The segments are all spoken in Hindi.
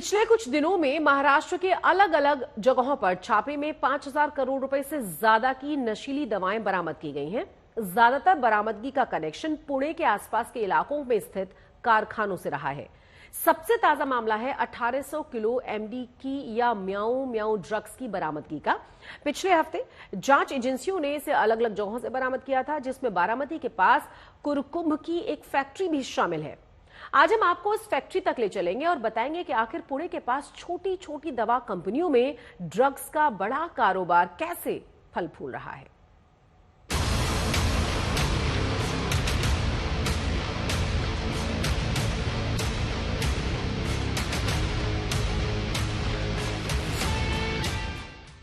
पिछले कुछ दिनों में महाराष्ट्र के अलग अलग जगहों पर छापे में 5,000 करोड़ रुपए से ज्यादा की नशीली दवाएं बरामद की गई हैं। ज्यादातर बरामदगी का कनेक्शन पुणे के आसपास के इलाकों में स्थित कारखानों से रहा है। सबसे ताजा मामला है 1800 किलो एमडी की या म्याऊ म्याऊ ड्रग्स की बरामदगी का। पिछले हफ्ते जांच एजेंसियों ने इसे अलग अलग जगहों से बरामद किया था, जिसमें बारामती के पास कुरकुंभ की एक फैक्ट्री भी शामिल है। आज हम आपको इस फैक्ट्री तक ले चलेंगे और बताएंगे कि आखिर पुणे के पास छोटी छोटी दवा कंपनियों में ड्रग्स का बड़ा कारोबार कैसे फल फूल रहा है।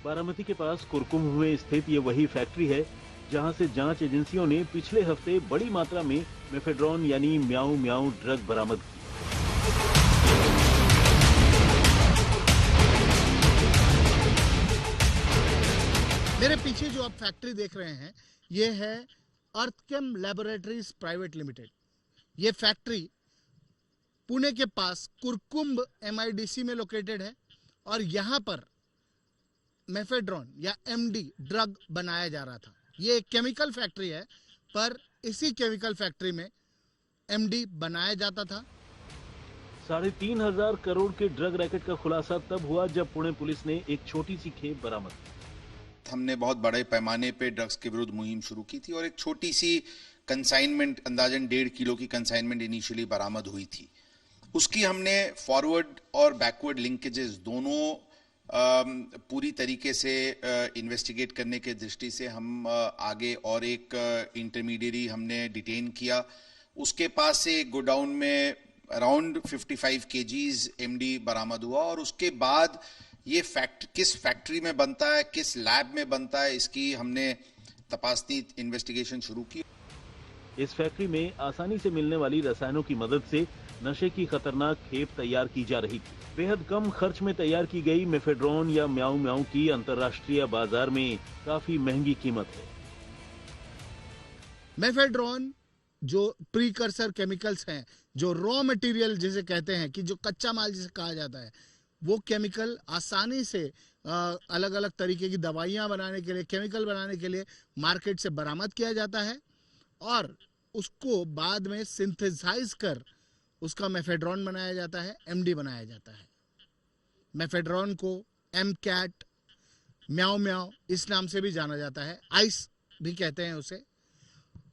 बारामती के पास कुरकुंभ में स्थित ये वही फैक्ट्री है जहां से जांच एजेंसियों ने पिछले हफ्ते बड़ी मात्रा में मेफेड्रोन यानी म्याऊ म्याऊ ड्रग बरामद की। मेरे पीछे जो आप फैक्ट्री देख रहे हैं ये है अर्थकेम लैबोरेटरीज प्राइवेट लिमिटेड। ये फैक्ट्री पुणे के पास कुरकुंभ MIDC में लोकेटेड है और यहाँ पर मेफेड्रोन या MD ड्रग बनाया जा रहा था। ये एक केमिकल फैक्ट्री है, पर इसी केमिकल फैक्ट्री में MD बनाया जाता था। 3,500 करोड़ के ड्रग रैकेट का खुलासा तब हुआ जब पुणे पुलिस ने एक छोटी सी खेप बरामद की। हमने बहुत बड़े पैमाने पे ड्रग्स के विरुद्ध मुहिम शुरू की थी और एक छोटी सी कंसाइनमेंट, अंदाजन 1.5 किलो की कंसाइनमेंट इनिशियली बरामद हुई थी। उसकी हमने फॉरवर्ड और बैकवर्ड लिंकेजेस दोनों पूरी तरीके से इन्वेस्टिगेट करने के दृष्टि से हम आगे और एक इंटरमीडिएरी हमने डिटेन किया। उसके पास से गोडाउन में अराउंड 55 kgs MD बरामद हुआ और उसके बाद ये किस फैक्ट्री में बनता है, किस लैब में बनता है, इसकी हमने तपासनी इन्वेस्टिगेशन शुरू की। इस फैक्ट्री में आसानी से मिलने वाली रसायनों की मदद से नशे की खतरनाक खेप तैयार की जा रही थी। बेहद कम खर्च में तैयार की गई मेफेड्रोन या म्याऊ म्याऊ की अंतर्राष्ट्रीय बाजार में काफी महंगी कीमत है। मेफेड्रोन जो प्रीकर्सर केमिकल्स हैं, जो रॉ मटेरियल जिसे कहते हैं, कि जो कच्चा माल जिसे कहा जाता है, वो केमिकल आसानी से अलग अलग तरीके की दवाइयां बनाने के लिए, केमिकल बनाने के लिए मार्केट से बरामद किया जाता है और उसको बाद में सिंथेसाइज कर उसका मेफेड्रोन बनाया जाता है, MD बनाया जाता है। मेफेड्रोन को MCAT, म्याऊ म्याऊ इस नाम से भी जाना जाता है, आइस भी कहते हैं उसे,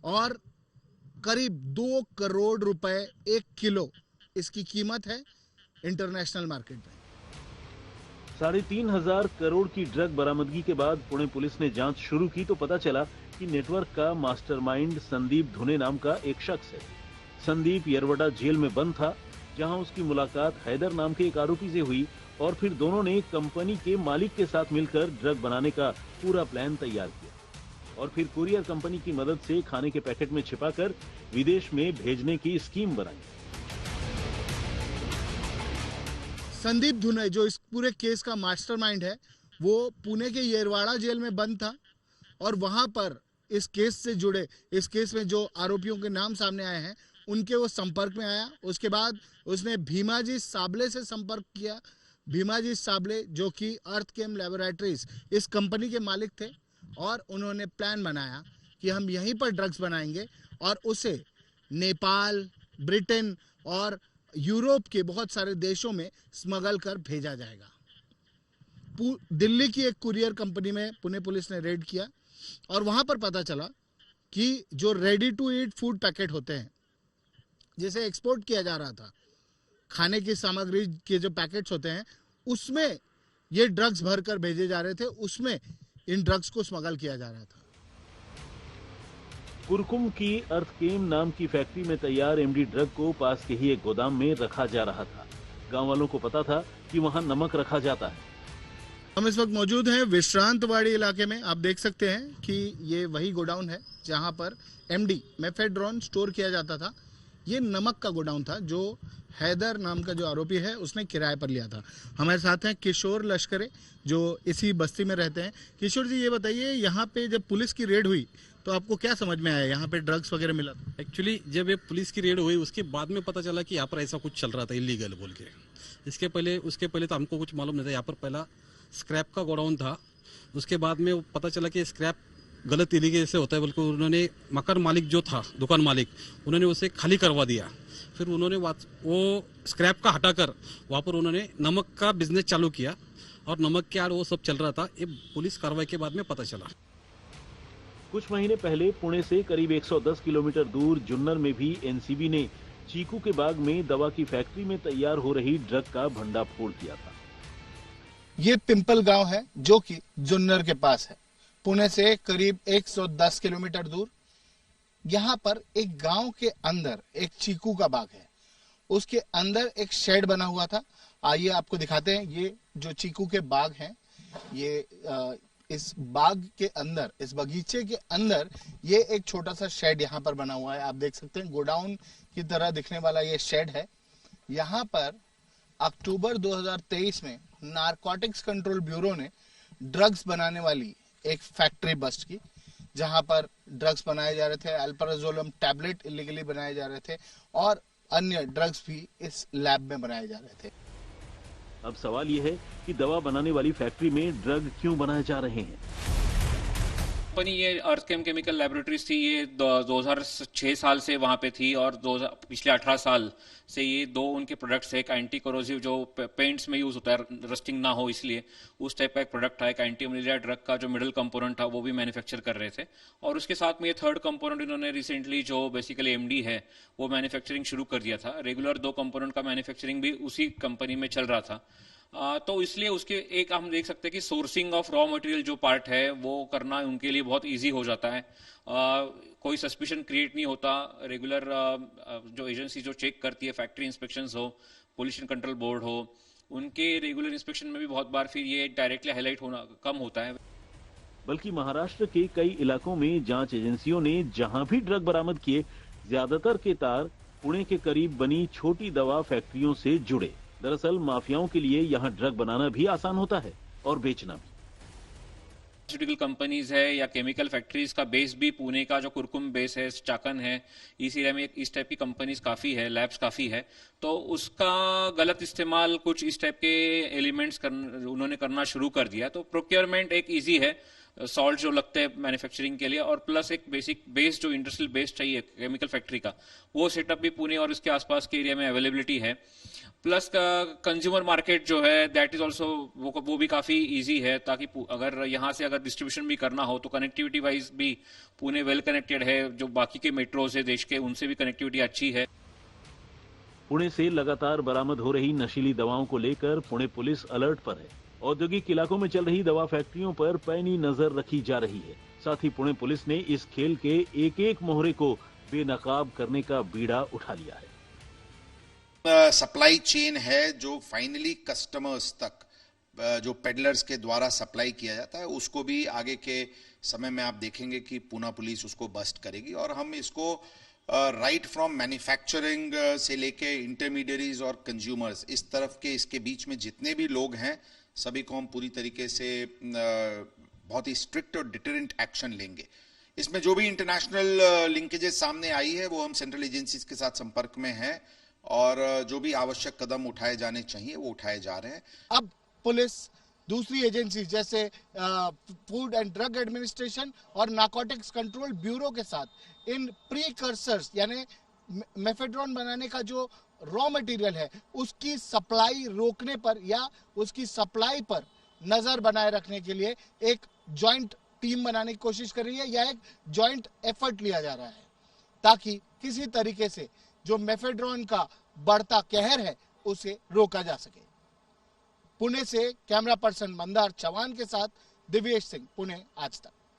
और करीब 2 करोड़ रुपए 1 किलो इसकी कीमत है इंटरनेशनल मार्केट में। 3,500 करोड़ की ड्रग बरामदगी के बाद पुणे पुलिस ने जांच शुरू की तो पता चला कि नेटवर्क का मास्टरमाइंड संदीप धुने नाम का एक शख्स है। संदीप यरवड़ा जेल में बंद था, जहां उसकी मुलाकात हैदर नाम के एक आरोपी से हुई और फिर दोनों ने कंपनी के मालिक के साथ मिलकर ड्रग बनाने का पूरा प्लान तैयार किया और फिर कुरियर कंपनी की मदद से खाने के पैकेट में छिपाकर विदेश में भेजने की स्कीम बनाई। संदीप धुने जो इस पूरे केस का मास्टरमाइंड है, वो पुणे के येरवाड़ा जेल में बंद था और वहां पर इस केस से जुड़े, इस केस में जो आरोपियों के नाम सामने आए हैं उनके वो संपर्क में आया। उसके बाद उसने भीमाजी साबले से संपर्क किया। भीमाजी साबले जो कि अर्थकेम लैबोरेटरीज इस कंपनी के मालिक थे और उन्होंने प्लान बनाया कि हम यहीं पर ड्रग्स बनाएंगे और उसे नेपाल, ब्रिटेन और यूरोप के बहुत सारे देशों में स्मगल कर भेजा जाएगा। दिल्ली की एक कुरियर कंपनी में पुणे पुलिस ने रेड किया और वहां पर पता चला कि जो ready to eat food packet होते हैं, जिसे एक्सपोर्ट किया जा रहा था, खाने की सामग्री के जो पैकेट्स होते हैं, उसमें ये ड्रग्स भरकर भेजे जा रहे थे, उसमें इन ड्रग्स को स्मगल किया जा रहा था। कुरकुंभ की अर्थकेम नाम की फैक्ट्री में तैयार MD ड्रग को पास के ही एक गोदाम में रखा जा रहा था। गांव वालों को पता था कि वहां नमक रखा जाता है। हम इस वक्त मौजूद हैं विश्रांतवाड़ी इलाके में। आप देख सकते हैं कि ये वही गोडाउन है जहां पर MD मेफेड्रोन स्टोर किया जाता था। ये नमक का गोडाउन था जो हैदर नाम का जो आरोपी है उसने किराए पर लिया था। हमारे साथ हैं किशोर लश्करे जो इसी बस्ती में रहते हैं। किशोर जी, ये बताइए, यहाँ पे जब पुलिस की रेड हुई तो आपको क्या समझ में आया, यहाँ पे ड्रग्स वगैरह मिला था? एक्चुअली जब ये पुलिस की रेड हुई उसके बाद में पता चला कि यहाँ पर ऐसा कुछ चल रहा था इलीगल बोल के। उसके पहले तो हमको कुछ मालूम नहीं था। यहाँ पर पहला स्क्रैप का गोडाउन था, उसके बाद में पता चला कि स्क्रैप गलत तरीके से होता है, बल्कि उन्होंने मकान मालिक जो था, दुकान मालिक, उन्होंने उसे खाली करवा दिया। फिर उन्होंने वो स्क्रैप का हटाकर वहाँ पर उन्होंने नमक का बिजनेस चालू किया और नमक के आड़ वो सब चल रहा था। ये पुलिस कार्रवाई के बाद में पता चला। कुछ महीने पहले पुणे से करीब 110 किलोमीटर दूर जुन्नर में भी एनसीबी ने चीकू के बाग में दवा की फैक्ट्री में तैयार हो रही ड्रग का भंडाफोड़ किया था। ये पिंपल गांव है जो कि जुन्नर के पास है, पुणे से करीब 110 किलोमीटर दूर। यहाँ पर एक गांव के अंदर एक चीकू का बाग है, उसके अंदर एक शेड बना हुआ था। आइए आपको दिखाते हैं। ये जो चीकू के बाग हैं, ये इस बाग के अंदर, इस बगीचे के अंदर ये एक छोटा सा शेड यहाँ पर बना हुआ है। आप देख सकते हैं, गोडाउन की तरह दिखने वाला ये शेड है। यहाँ पर अक्टूबर 2023 में नारकोटिक्स कंट्रोल ब्यूरो ने ड्रग्स बनाने वाली एक फैक्ट्री बस्ट की, जहां पर ड्रग्स बनाए जा रहे थे। अल्प्राजोलम टैबलेट इलीगली बनाए जा रहे थे और अन्य ड्रग्स भी इस लैब में बनाए जा रहे थे। अब सवाल यह है कि दवा बनाने वाली फैक्ट्री में ड्रग क्यों बनाए जा रहे हैं। कंपनी ये अर्थ केमिकल लैबोरेटरीज थी, ये 2006 साल से वहां पे थी और पिछले 18 साल से ये दो उनके प्रोडक्ट्स है। एक एंटी कोरोसिव जो पेंट्स में यूज होता है, रस्टिंग ना हो इसलिए, उस टाइप का एक प्रोडक्ट था। एक एंटी मलेरिया ड्रग का जो मिडल कंपोनेंट था वो भी मैन्युफैक्चर कर रहे थे। और उसके साथ में ये थर्ड कंपोनेंट इन्होंने रिसेंटली, जो बेसिकली एमडी है, वो मैन्युफैक्चरिंग शुरू कर दिया था। रेगुलर 2 कंपोनेंट का मैन्युफैक्चरिंग भी उसी कंपनी में चल रहा था। तो इसलिए उसके एक हम देख सकते हैं कि सोर्सिंग ऑफ रॉ मटेरियल जो पार्ट है वो करना उनके लिए बहुत इजी हो जाता है। कोई सस्पिशन क्रिएट नहीं होता। रेगुलर जो एजेंसी जो चेक करती है, फैक्ट्री इंस्पेक्शंस हो, पोल्यूशन कंट्रोल बोर्ड हो, उनके रेगुलर इंस्पेक्शन में भी बहुत बार फिर ये डायरेक्टली हाईलाइट होना कम होता है। बल्कि महाराष्ट्र के कई इलाकों में जांच एजेंसियों ने जहां भी ड्रग बरामद किए, ज्यादातर के तार पुणे के करीब बनी छोटी दवा फैक्ट्रियों से जुड़े। दरअसल माफियाओं के लिए यहाँ ड्रग बनाना भी आसान होता है और बेचना भी। फार्मास्यूटिकल कंपनीज है या केमिकल फैक्ट्रीज का बेस भी पुणे का जो कुरकुम बेस है, चाकन है, इस एरिया में इस टाइप की कंपनीज काफी है, लैब्स काफी है। तो उसका गलत इस्तेमाल कुछ इस टाइप के एलिमेंट्स उन्होंने करना शुरू कर दिया। तो प्रोक्योरमेंट एक इजी है, सॉल्ट जो लगते हैं मैन्युफैक्चरिंग के लिए, और प्लस एक बेसिक बेस जो इंडस्ट्रियल बेस चाहिए केमिकल फैक्ट्री का, वो सेटअप भी पुणे और इसके आसपास के एरिया में अवेलेबिलिटी है। प्लस कंज्यूमर मार्केट जो है दैट इज ऑल्सो वो भी काफी इजी है, ताकि अगर यहाँ से अगर डिस्ट्रीब्यूशन भी करना हो तो कनेक्टिविटी वाइज भी पुणे वेल कनेक्टेड है। जो बाकी के मेट्रोज है देश के, उनसे भी कनेक्टिविटी अच्छी है। पुणे से लगातार बरामद हो रही नशीली दवाओं को लेकर पुणे पुलिस अलर्ट पर है। औद्योगिक इलाकों में चल रही दवा फैक्ट्रियों पर पैनी नजर रखी जा रही है। साथ ही पुणे पुलिस ने इस खेल के एक एक मोहरे को बेनकाब करने का बीड़ा उठा लिया है। सप्लाई चेन है जो फाइनली कस्टमर्स तक जो पेडलर्स के द्वारा सप्लाई किया जाता है, उसको भी आगे के समय में आप देखेंगे कि पुणे पुलिस उसको बस्ट करेगी। और हम इसको राइट फ्रॉम मैन्युफैक्चरिंग से लेके इंटरमीडियरीज और कंज्यूमर्स, इस तरफ के इसके बीच में जितने भी लोग हैं, सभी को हम पूरी तरीके से बहुत ही स्ट्रिक्ट और डिटरेंट एक्शन लेंगे। इसमें जो भी इंटरनेशनल लिंकेजेस सामने आई है वो हम सेंट्रल एजेंसीज के साथ संपर्क में हैं और जो भी आवश्यक कदम उठाए जाने चाहिए वो उठाए जा रहे हैं। अब पुलिस दूसरी एजेंसी जैसे फूड एंड ड्रग एडमिनिस्ट्रेशन और नारकोटिक्स कंट्रोल ब्यूरो के साथ इन प्रीकर्सर्स यानी मेफेड्रोन बनाने का जो रॉ मटेरियल है उसकी सप्लाई रोकने पर या उसकी सप्लाई पर नजर बनाए रखने के लिए एक जॉइंट टीम बनाने की कोशिश कर रही है या एक जॉइंट एफर्ट लिया जा रहा है, ताकि किसी तरीके से जो मेफेड्रोन का बढ़ता कहर है उसे रोका जा सके। पुणे से कैमरा पर्सन मंदार चौहान के साथ दिव्येश सिंह, पुणे आज तक।